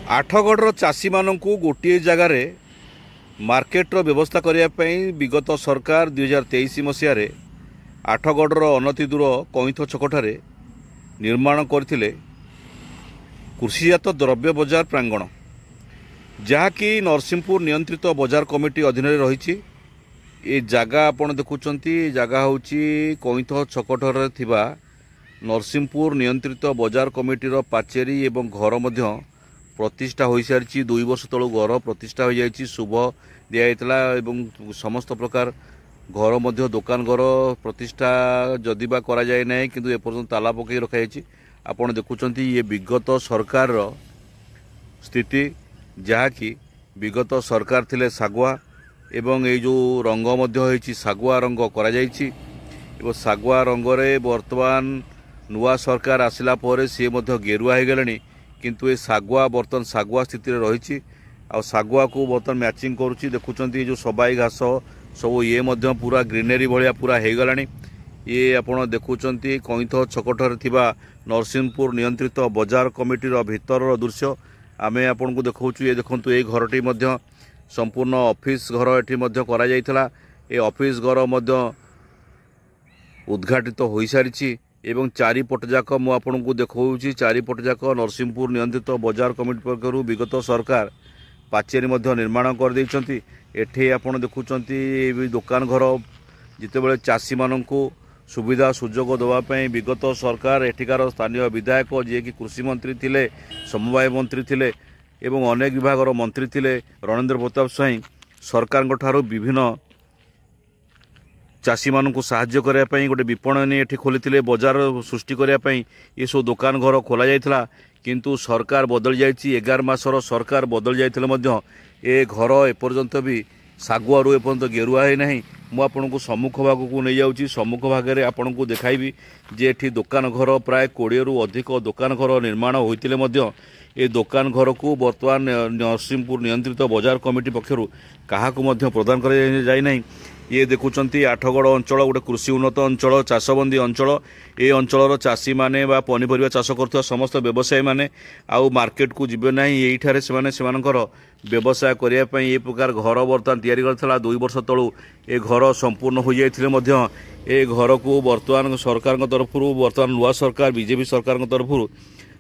आठगढ़ चाषी मानू गोटे जगार मार्केटर व्यवस्था करने विगत सरकार 2023 मसीह आठगढ़ अनति दूर कईथ छकठारे निर्माण करथिले कृषिजात द्रव्य बजार प्रांगण जहाँकि नरसिंहपुर नियंत्रित बजार कमिटी अधीन रही। ये जगह आपण देखुंत जगह हूँ कईथ छकठारे थिबा नरसिंहपुर नियंत्रित बजार कमिटीर पाचेरी एवं घर मध्य प्रतिष्ठा हो सारी 2 वर्ष तलू घर प्रतिष्ठा हो जाए शुभ दिखाला एवं समस्त प्रकार घर मध्य दुकान घर प्रतिष्ठा जदिबा करा जाए ना किंतु एपर्यंत ताला पकई रखाई। आपण देखुंत ये विगत सरकार स्थिति जहाँकि विगत सरकार थिले सागुआ एवं ये जो रंग मध्य होइछि सागुआ रंग करा जाइछि एवं सागुआ रंगरे वर्तमान नुआ सरकार आसिला परे से मध्य गेरुआ हो गलानी किंतु ये सागुआ बर्तन सागुआ स्थिति रही आ सागुआ को बर्तन मैचिंग करुच्ची देखुंत जो सबाई घास सब ये मध्य पूरा ग्रीनरी भाया पूरा हो गलानी। ये आपण देखुंत कईथ छकठारे थिबा नरसिंहपुर नियंत्रित बजार कमिटीर भितर दृश्य आमे आपन को देखौछु। ये देखंतु ये घरटी मध्य संपूर्ण ऑफिस घर एठी मध्य करा जायथला। ए ऑफिस घर मध्य उद्घाटित हो सारी एवं चारिपट जाक मु आपन को देखौछि चारिपट जाक नरसिंहपुर नियंत्रित बजार कमिटी पक्षरु विगत सरकार पाचेरी मध्य निर्माण कर दैछंती। एठी आपन देखुछंती दुकान घर जितेबेले चाषी माननकु सुविधा सुजोग देवाई विगत सरकार एठिकार स्थानीय विधायक जी कि कृषि मंत्री थिले समवाय मंत्री थिले एवं अनेक विभाग मंत्री थिले रणेंद्र प्रताप स्वाई सरकार ठारू विभिन्न चाषी मानू साहाय्य करने गोटे विपणन एठी खोली बजार सृष्टि करने ये सब दुकान घर खोल जाता किंतु सरकार बदल जाइए 11 मासर सरकार बदल जाते ए घर एपर्यंत भी सागुआरू एपर्यंत गेरुआ है नहीं। मु आपन को सम्मुख भाग को नहीं जाऊँगी सम्मुख भाग में आपन को देखाइबी जे एठी दुकान घर प्राय 20 रु अधिक दुकान घर निर्माण होते ए दुकान घर को बर्तमान नरसिंहपुर नियंत्रित बजार कमिटी पक्षर क्या प्रदान कर जाए नहीं। ये देखुंत आठगढ़ अंचल गोटे कृषि उन्नत अंचल चाषबंदी अंचल ए अंचल चाषी माने बा पनीपरिया चाष कर समस्त व्यवसायी माने आउ मार्केट को जीवे ना यहीठारे सेमानकर व्यवसाय करने ये प्रकार घर बर्तमान तैयारी करथिला 2 वर्ष तलू ए घर संपूर्ण हो जाइथिले ए घर को बर्तमान सरकार तरफ बर्तमान नुआ सरकार बीजेपी सरकार तरफ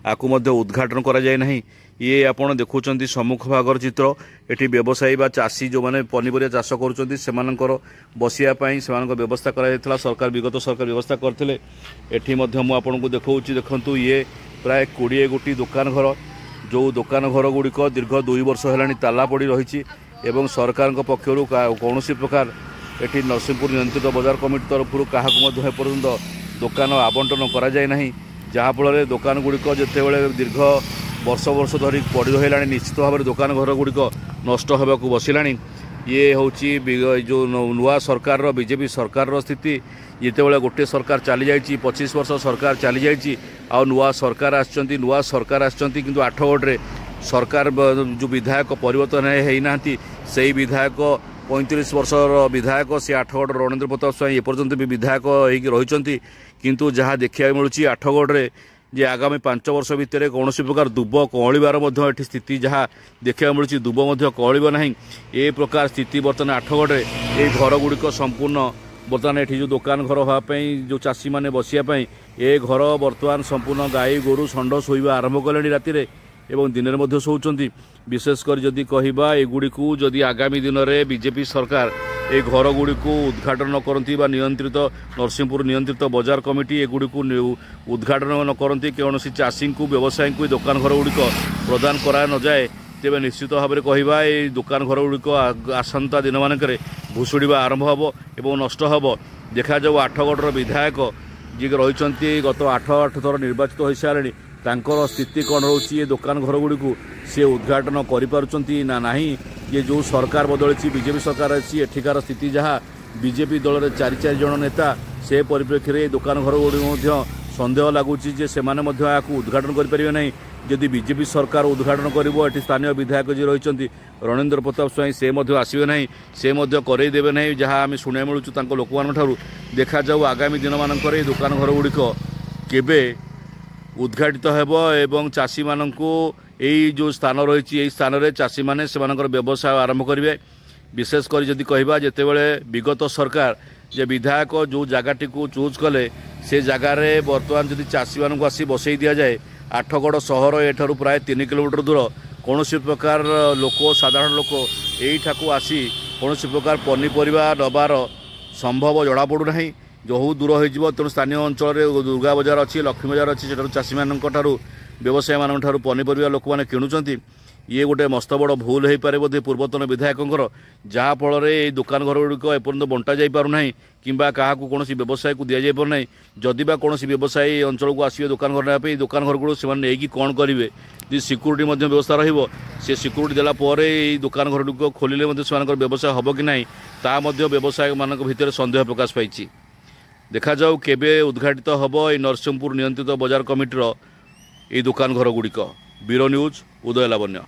आपको उद्घाटन करा जाए नहीं। ये आपण देखुंत सम्मुख भागर चित्र एटी व्यवसायी बा चाषी जो माने पनीपरिया चाष करुछंती सेमानकर बसिया पई सेमानकर व्यवस्था करा जायतला सरकार विगत सरकार व्यवस्था करथिले। एठी मध्य मु आपण को देखौछि देखंतु ये प्राय 20 गोटी दुकान घर जो दुकान घर गुड़िक दीर्घ 2 वर्ष है ताला पड़ी रही एवं सरकार पक्षर कौन प्रकार एटी नरसिंहपुर नियंत्रित बजार कमिटी तरफ क्या एपर्यंत दुकान आवंटन करा जाए नहीं जहाँफल दुकान गुड़िक जितेबाला दीर्घ वर्ष वर्ष धरी पड़ रहा निश्चित भाव में दुकान घर गुड़िक नष्ट होगा बसला। ये हूँ जो नुआ सरकार बीजेपी सरकार स्थिति जितेबाला गोटे सरकार चली जाइए 25 वर्ष सरकार चली जाइए आ नुआ सरकार आसछंती किंतु आठगढ़ सरकार जो विधायक परिवर्तन होना से विधायक 35 वर्षर विधायक सी आठगढ़ रणेंद्र प्रताप स्वाई एपर्यंत भी विधायक होती किंतु जहाँ देखा मिलूँ आठगढ़ जे आगामी 5 वर्ष भितर कौन प्रकार दुब कौलिबार स्थिति जहाँ देखा मिलूँ दुब कौलिब ना ए प्रकार स्थिति बर्तमान आठगढ़ ये घर गुड़िक संपूर्ण बर्तमान ये जो दुकान घर हाँपाई जो चाषी मैंने बसियापाई ए घर बर्तमान संपूर्ण गाई गोरु षंड शोवा आरंभ कले राति एवं दिन में शोचती विशेषकर जदि कहवा एगुड़ी को जदि आगामी दिन में बीजेपी सरकार ए घर गुड़ी को उद्घाटन न करती नियंत्रित नरसिंहपुर नियंत्रित बजार कमिटी एगुड़ी को उद्घाटन न करती कौन चाषी को व्यवसायी को दुकान घर गुड़िक प्रदान करा न जाए तेज निश्चित भाव में कहवा ये दुकान घर गुड़िक आसंता दिन मानक भुशुड़ा आरंभ हम एवं नष्ट हम देखा जाऊ आठगढ़ विधायक जी रही गत 8 थर निर्वाचित हो सारे तांकर स्थिति कौन रोचे ये दुकान घर गुड़ी को सी उद्घाटन करें ना ये जो सरकार बदली बीजेपी सरकार अच्छी एठिकार स्थिति जहाँ बीजेपी दल में 4 जन नेता से परिप्रेक्षी में दुकान घर गुड़ी सन्देह लगुच उद्घाटन करें जदि बीजेपी सरकार उद्घाटन कर स्थानीय विधायक जी रही रणेंद्र प्रताप स्वाई से आसवे ना से करदेवे ना जहाँ आम शुणा मिलूँ लोक मान देखा जाऊ आगामी दिन मानक दुकान घर गुड़िक केबे उद्घाटित हेब एवं चाषी मानू यही जो स्थान रही यही स्थान में चाषी मैंने से व्यवसाय आरंभ करेंगे। विशेषकर जदि कहवा जितेबाला विगत सरकार जे विधायक जो जगटी को चूज कले से जगार बर्तमान जदि चाषी मानक आसी बसई दि जाए आठगड़ सहर एठार प्राय 3 किलोमीटर दूर कौन प्रकार लोक साधारण लोक यहीठाक आसी कौन प्रकार पनीपरिया नबार संभव जड़ा पड़ूना जो दूर हो तेणु स्थानीय अंचल दुर्गा बजार अच्छी लक्ष्मी बजार अच्छी से चाषी मान व्यवसायी मान पनीपरिया लोक मैंने किणुंट ये गोटे मस्त बड़ भूल हो पारे बोधे पूर्वतन विधायकों जहाँफल ये दुकान घर गुड़िक एपर्यंत बंटा जा पारना कि क्या कौन व्यवसाय को दि जाना जदि कौन व्यवसायी अंचल को आसवे दुकान घर नापी दुकान घर गुड़ से कौन करेंगे जी सिक्यूरीटी व्यवस्था रे सिक्यूरीटी देलापर दुकान घर गुड़ खोलिले से व्यवसाय हम कि ना ता व्यवसाय मान भर सन्देह प्रकाश पाई। देखा जाऊ केबे उद्घाटित हम ये नरसिंहपुर नियंत्रित बजार कमिटीर ये दुकान घर गुड़िक। ब्यूरो न्यूज उदय लावण्य।